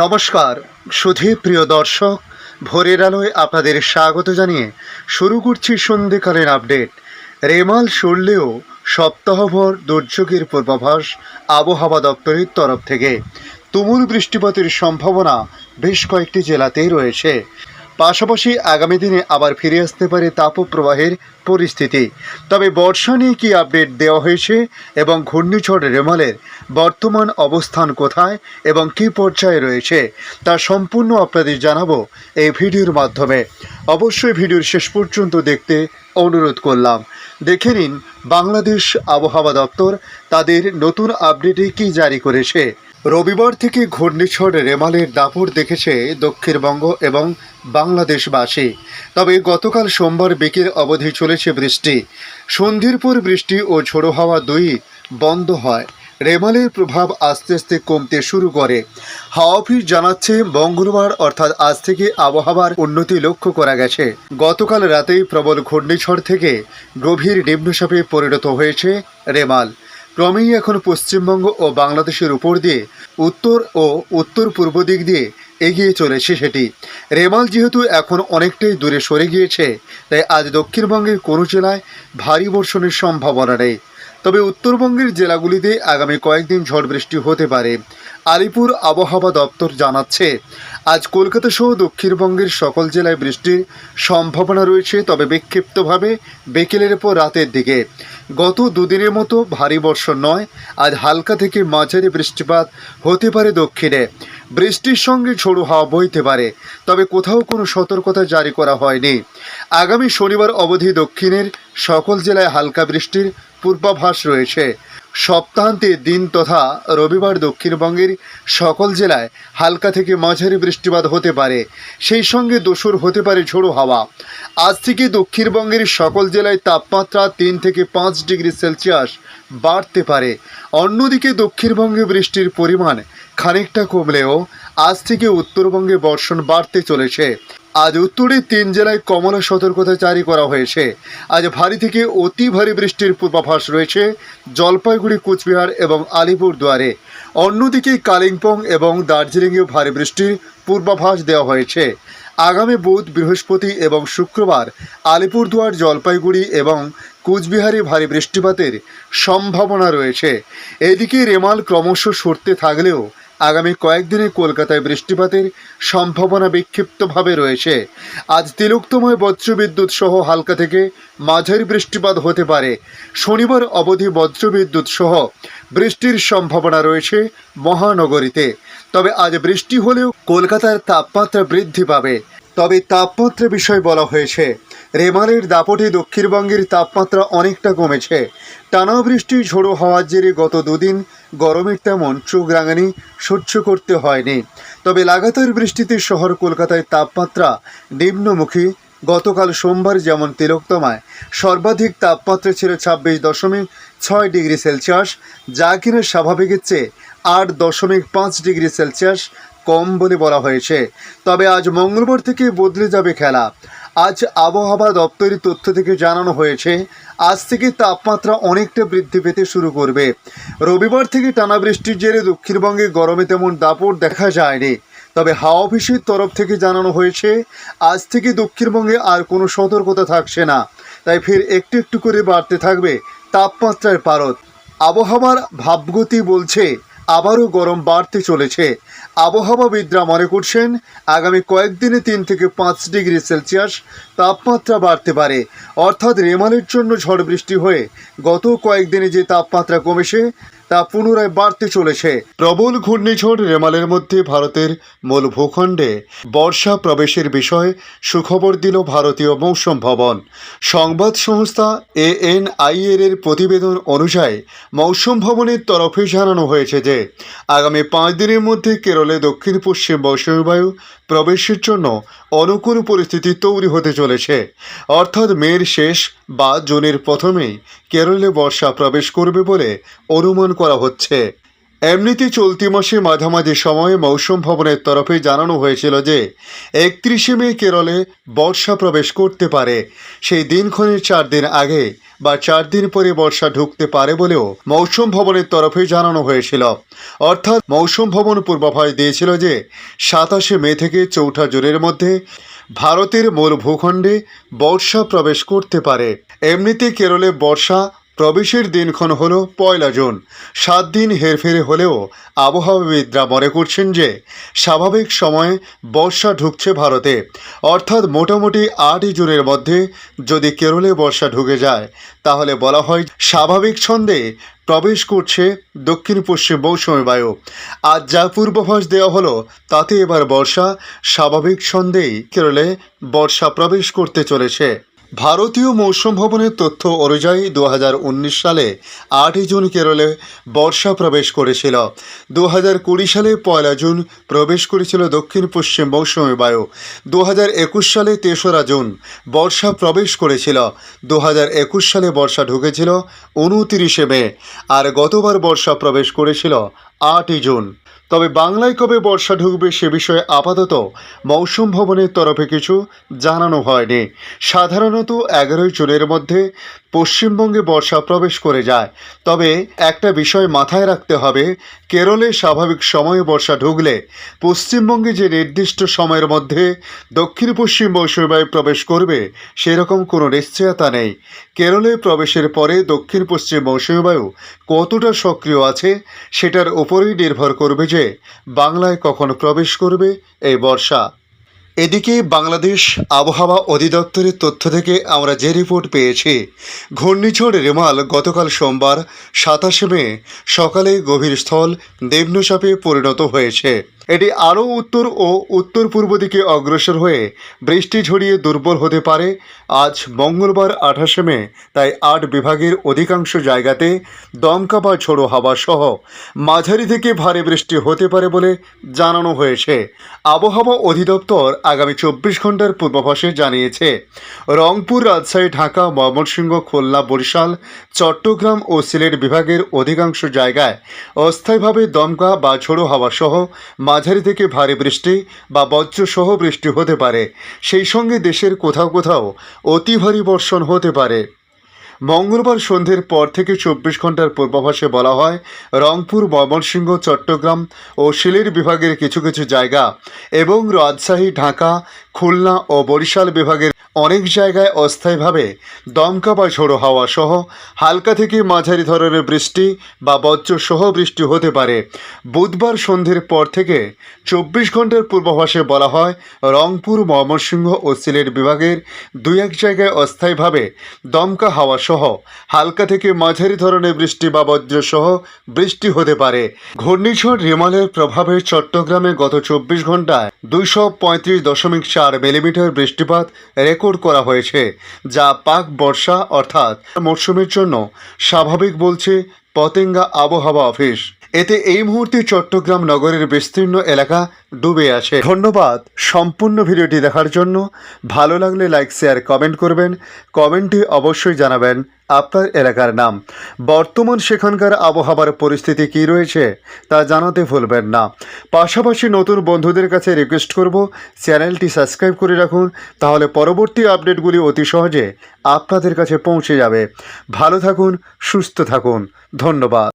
নমস্কার সুধী প্রিয় দর্শক, ভোরের আলোয় আপনাদের স্বাগত জানিয়ে শুরু করছি সন্ধ্যেকালীন আপডেট। রেমাল সরলেও সপ্তাহভর দুর্যোগের পূর্বাভাস আবহাওয়া দপ্তরের তরফ থেকে। তুমুল বৃষ্টিপাতের সম্ভাবনা বেশ কয়েকটি জেলাতেই রয়েছে। পাশাপাশি আগামী দিনে আবার ফিরে আসতে পারে তাপপ্রবাহের পরিস্থিতি। তবে বর্ষা নিয়ে কী আপডেট দেওয়া হয়েছে এবং ঘূর্ণিঝড় রেমালের বর্তমান অবস্থান কোথায় এবং কী পর্যায়ে রয়েছে তা সম্পূর্ণ আপনাদের জানাবো এই ভিডিওর মাধ্যমে। অবশ্যই ভিডিওর শেষ পর্যন্ত দেখতে অনুরোধ করলাম। দেখে নিন বাংলাদেশ আবহাওয়া দপ্তর তাদের নতুন আপডেটে কী জারি করেছে। রবিবার থেকে ঘূর্ণিঝড় রেমালের দাপট দেখেছে দক্ষিণবঙ্গ এবং বাংলাদেশবাসী। তবে গতকাল সোমবার বিকেল অবধি চলেছে বৃষ্টি। সন্ধ্যের পর বৃষ্টি ও ঝোড়ো হাওয়া দুই বন্ধ হয়। রেমালের প্রভাব আস্তে আস্তে কমতে শুরু করে। হাওয়া অফিস জানাচ্ছে মঙ্গলবার অর্থাৎ আজ থেকে আবহাওয়ার উন্নতি লক্ষ্য করা গেছে। গতকাল রাতেই প্রবল ঘূর্ণিঝড় থেকে গভীর নিম্নচাপে পরিণত হয়েছে রেমাল। ক্রমেই এখন পশ্চিমবঙ্গ ও বাংলাদেশের উপর দিয়ে উত্তর ও উত্তর পূর্ব দিক দিয়ে এগিয়ে চলেছে সেটি। রেমাল যেহেতু এখন অনেকটাই দূরে সরে গিয়েছে, তাই আজ দক্ষিণবঙ্গের কোনো জেলায় ভারী বর্ষণের সম্ভাবনা নেই। তবে উত্তরবঙ্গের জেলাগুলিতে আগামী কয়েকদিন ঝড় বৃষ্টি হতে পারে। আলিপুর আবহাওয়া দপ্তর জানাচ্ছে আজ কলকাতা সহ দক্ষিণবঙ্গের সকল জেলায় বৃষ্টির সম্ভাবনা রয়েছে, তবে বিক্ষিপ্তভাবে বিকেলের পর রাতের দিকে। গত দুদিনের মতো ভারী বর্ষণ নয়, আজ হালকা থেকে মাঝারি বৃষ্টিপাত হতে পারে দক্ষিণে। বৃষ্টির সঙ্গে ঝোড়ো হাওয়া বইতে পারে, তবে কোথাও কোনো সতর্কতা জারি করা হয়নি। আগামী শনিবার অবধি দক্ষিণের সকল জেলায় হালকা বৃষ্টির পূর্বাভাস রয়েছে। সপ্তাহান্তে দিন তথা রবিবার দক্ষিণবঙ্গের সকল জেলায় হালকা থেকে মাঝারি বৃষ্টিপাত হতে পারে, সেই সঙ্গে দোসর হতে পারে ঝোড়ো হাওয়া। আজ থেকে দক্ষিণবঙ্গের সকল জেলায় তাপমাত্রা 3 থেকে 5 ডিগ্রি সেলসিয়াস বাড়তে পারে। অন্যদিকে দক্ষিণবঙ্গে বৃষ্টির পরিমাণ খানিকটা কমলেও আজ থেকে উত্তরবঙ্গে বর্ষণ বাড়তে চলেছে। আজ উত্তরের 3 জেলায় কমলা সতর্কতা জারি করা হয়েছে। আজ ভারী থেকে অতি ভারী বৃষ্টির পূর্বাভাস রয়েছে জলপাইগুড়ি, কুচবিহার এবং আলিপুরদুয়ারে। অন্যদিকে কালিম্পং এবং দার্জিলিংয়েও ভারী বৃষ্টির পূর্বাভাস দেওয়া হয়েছে। আগামী বুধ, বৃহস্পতি এবং শুক্রবার আলিপুরদুয়ার, জলপাইগুড়ি এবং কুচবিহারে ভারী বৃষ্টিপাতের সম্ভাবনা রয়েছে। এদিকে রেমাল ক্রমশ সরতে থাকলেও আগামী কয়েকদিনে কলকাতায় বৃষ্টিপাতের সম্ভাবনা বিক্ষিপ্তভাবে রয়েছে। আজ তিলোক্তময় বজ্রবিদ্যুৎ সহ হালকা থেকে মাঝারি বৃষ্টিপাত হতে পারে। শনিবার অবধি বজ্রবিদ্যুৎ সহ বৃষ্টির সম্ভাবনা রয়েছে মহানগরীতে। তবে আজ বৃষ্টি হলেও কলকাতার তাপমাত্রা বৃদ্ধি পাবে। তবে তাপমাত্রা বিষয় বলা হয়েছে, রেমালের দাপটে দক্ষিণবঙ্গের তাপমাত্রা অনেকটা কমেছে। টানা বৃষ্টি, ঝোড়ো হাওয়ার জেরে গত দুদিন গরমের তেমন চোখ রাঙানি সহ্য করতে হয়নি। তবে লাগাতার বৃষ্টিতে শহর কলকাতায় তাপমাত্রা নিম্নমুখী। গতকাল সোমবার যেমন তিলোত্তমায় সর্বাধিক তাপমাত্রা ছিল 26.6 ডিগ্রি সেলসিয়াস, যা কিনা স্বাভাবিকের চেয়ে 8.5 ডিগ্রি সেলসিয়াস কম বলে বলা হয়েছে। তবে আজ মঙ্গলবার থেকে বদলে যাবে খেলা। আজ আবহাওয়া দপ্তরের তথ্য থেকে জানানো হয়েছে আজ থেকে তাপমাত্রা অনেকটা বৃদ্ধি পেতে শুরু করবে। রবিবার থেকে টানা বৃষ্টির জেরে দক্ষিণবঙ্গে গরমে তেমন দাপট দেখা যায়নি। তবে হাওয়া অফিসের তরফ থেকে জানানো হয়েছে আজ থেকে দক্ষিণবঙ্গে আর কোনো সতর্কতা থাকছে না, তাই ফের একটু একটু করে বাড়তে থাকবে তাপমাত্রার পারদ। আবহাওয়ার ভাবগতি বলছে আবারও গরম বাড়তে চলেছে। আবহাওয়াবিদরা মনে করছেন আগামী কয়েকদিনে 3 থেকে 5 ডিগ্রি সেলসিয়াস তাপমাত্রা বাড়তে পারে। অর্থাৎ রেমালের জন্য ঝড় বৃষ্টি হয়ে গত কয়েকদিনে যে তাপমাত্রা কমেছে তা পুনরায় বাড়তে চলেছে। প্রবল ঘূর্ণিঝড় রেমালের মধ্যে ভারতের মূল ভূখণ্ডে বর্ষা প্রবেশের বিষয়ে সুখবর দিল ভারতীয় মৌসুম ভবন। সংবাদ সংস্থা ANIR এর প্রতিবেদন অনুযায়ী মৌসুম ভবনের তরফে জানানো হয়েছে যে আগামী 5 দিনের মধ্যে কেরলে দক্ষিণ পশ্চিম মৌসুমী বায়ু প্রবেশের জন্য অনুকূল পরিস্থিতি তৈরি হতে চলেছে। অর্থাৎ মের শেষ বা জুনের প্রথমেই কেরলে বর্ষা প্রবেশ করবে বলে অনুমান করা হচ্ছে। এমনিতে চলতি মাসে মাঝামাঝি সময়ে মৌসুম ভবনের তরফে জানানো হয়েছিল যে 31শে মে কেরলে বর্ষা প্রবেশ করতে পারে। সেই দিনক্ষণের 4 দিন আগে বা 4 দিন পরে বর্ষা ঢুকতে পারে বলেও মৌসুম ভবনের তরফে জানানো হয়েছিল। অর্থাৎ মৌসুম ভবন পূর্বাভাস দিয়েছিল যে 27শে মে থেকে 4ঠা জুনের মধ্যে ভারতের মূল ভূখণ্ডে বর্ষা প্রবেশ করতে পারে। এমনিতে কেরলে বর্ষা প্রবেশের দিনক্ষণ হল 1 জুন। 7 দিন হেরফেরে হলেও আবহাওয়াবিদরা মনে করছেন যে স্বাভাবিক সময়ে বর্ষা ঢুকছে ভারতে। অর্থাৎ মোটামুটি 8 জুনের মধ্যে যদি কেরলে বর্ষা ঢুকে যায় তাহলে বলা হয় স্বাভাবিক ছন্দে প্রবেশ করছে দক্ষিণ পশ্চিম মৌসুমী বায়ু। আজ যা পূর্বাভাস দেওয়া হলো তাতে এবার বর্ষা স্বাভাবিক ছন্দেই কেরলে বর্ষা প্রবেশ করতে চলেছে। ভারতীয় মৌসুম ভবনের তথ্য অনুযায়ী 2019 সালে 8 জুন কেরলে বর্ষা প্রবেশ করেছিল। 2020 সালে 1 জুন প্রবেশ করেছিল দক্ষিণ পশ্চিম মৌসুমী বায়ু। 2021 সালে 3রা জুন বর্ষা প্রবেশ করেছিল। 2021 সালে বর্ষা ঢুকেছিল 29শে মে, আর গতবার বর্ষা প্রবেশ করেছিল 8 জুন। তবে বাংলায় কবে বর্ষা ঢুকবে সে বিষয়ে আপাতত মৌসুম ভবনের তরফে কিছু জানানো হয়নি। সাধারণত 11 জুনের মধ্যে পশ্চিমবঙ্গে বর্ষা প্রবেশ করে যায়। তবে একটা বিষয় মাথায় রাখতে হবে, কেরলে স্বাভাবিক সময়ে বর্ষা ঢুকলে পশ্চিমবঙ্গে যে নির্দিষ্ট সময়ের মধ্যে দক্ষিণ পশ্চিম মৌসুমী বায়ু প্রবেশ করবে সেরকম কোনো নিশ্চয়তা নেই। কেরলে প্রবেশের পরে দক্ষিণ পশ্চিম মৌসুমী বায়ু কতটা সক্রিয় আছে সেটার উপরেই নির্ভর করবে যে বাংলায় কখন প্রবেশ করবে এই বর্ষা। এদিকে বাংলাদেশ আবহাওয়া অধিদপ্তরের তথ্য থেকে আমরা যে রিপোর্ট পেয়েছি, ঘূর্ণিঝড় রেমাল গতকাল সোমবার 27শে মে সকালে গভীর স্থল নিম্নচাপে পরিণত হয়েছে। এটি আরও উত্তর ও উত্তর পূর্ব দিকে অগ্রসর হয়ে বৃষ্টি ঝরিয়ে দুর্বল হতে পারে আজ মঙ্গলবার 28শে মে। তাই 8 বিভাগের অধিকাংশ জায়গাতে দমকা বা ঝোড়ো হাওয়া সহ মাঝারি থেকে ভারী বৃষ্টি হতে পারে বলে জানানো হয়েছে। আবহাওয়া অধিদপ্তর আগামী 24 ঘন্টার পূর্বাভাসে জানিয়েছে, রংপুর, রাজশাহী, ঢাকা, ময়মনসিংহ, খুলনা, বরিশাল, চট্টগ্রাম ও সিলেট বিভাগের অধিকাংশ জায়গায় অস্থায়ীভাবে দমকা বা ঝোড়ো হাওয়া সহ মাঝারি থেকে ভারী বৃষ্টি বা বজ্রসহ বৃষ্টি হতে পারে। সেই সঙ্গে দেশের কোথাও কোথাও অতি ভারী বর্ষণ হতে পারে। মঙ্গলবার সন্ধ্যের পর থেকে 24 ঘন্টার পূর্বাভাসে বলা হয়, রংপুর, ময়মনসিংহ, চট্টগ্রাম ও সিলেট বিভাগের কিছু কিছু জায়গা এবং রাজশাহী, ঢাকা, খুলনা ও বরিশাল বিভাগের অনেক জায়গায় অস্থায়ীভাবে দমকা বা ঝোড়ো হাওয়া সহ হালকা থেকে মাঝারি ধরনের বৃষ্টি বা বজ্রসহ বৃষ্টি হতে পারে। বুধবার সন্ধ্যের পর থেকে 24 ঘন্টার পূর্বাভাসে বলা হয়, রংপুর, ময়মনসিংহ ও সিলেট বিভাগের 2-1 জায়গায় অস্থায়ীভাবে দমকা হাওয়া সহ হালকা থেকে মাঝারি ধরনের বৃষ্টি বা বজ্রসহ বৃষ্টি হতে পারে। ঘূর্ণিঝড় রেমালের প্রভাবে চট্টগ্রামে গত 24 ঘন্টায় 235.4 মিলিমিটার বৃষ্টিপাত রেকর্ড করা হয়েছে, যা পাক বর্ষা অর্থাৎ মরশুমের জন্য স্বাভাবিক বলছে পতেঙ্গা আবহাওয়া অফিস। এতে এই মুহূর্তে চট্টগ্রাম নগরের বিস্তীর্ণ এলাকা ডুবে আছে। ধন্যবাদ সম্পূর্ণ ভিডিওটি দেখার জন্য। ভালো লাগলে লাইক, শেয়ার, কমেন্ট করবেন। কমেন্টে অবশ্যই জানাবেন আপনার এলাকার নাম। বর্তমান সেখানকার আবহাওয়ার পরিস্থিতি কী রয়েছে তা জানাতে ভুলবেন না। পাশাপাশি নতুন বন্ধুদের কাছে রিকোয়েস্ট করব, চ্যানেলটি সাবস্ক্রাইব করে রাখুন, তাহলে পরবর্তী আপডেটগুলি অতি সহজে আপনাদের কাছে পৌঁছে যাবে। ভালো থাকুন, সুস্থ থাকুন। ধন্যবাদ।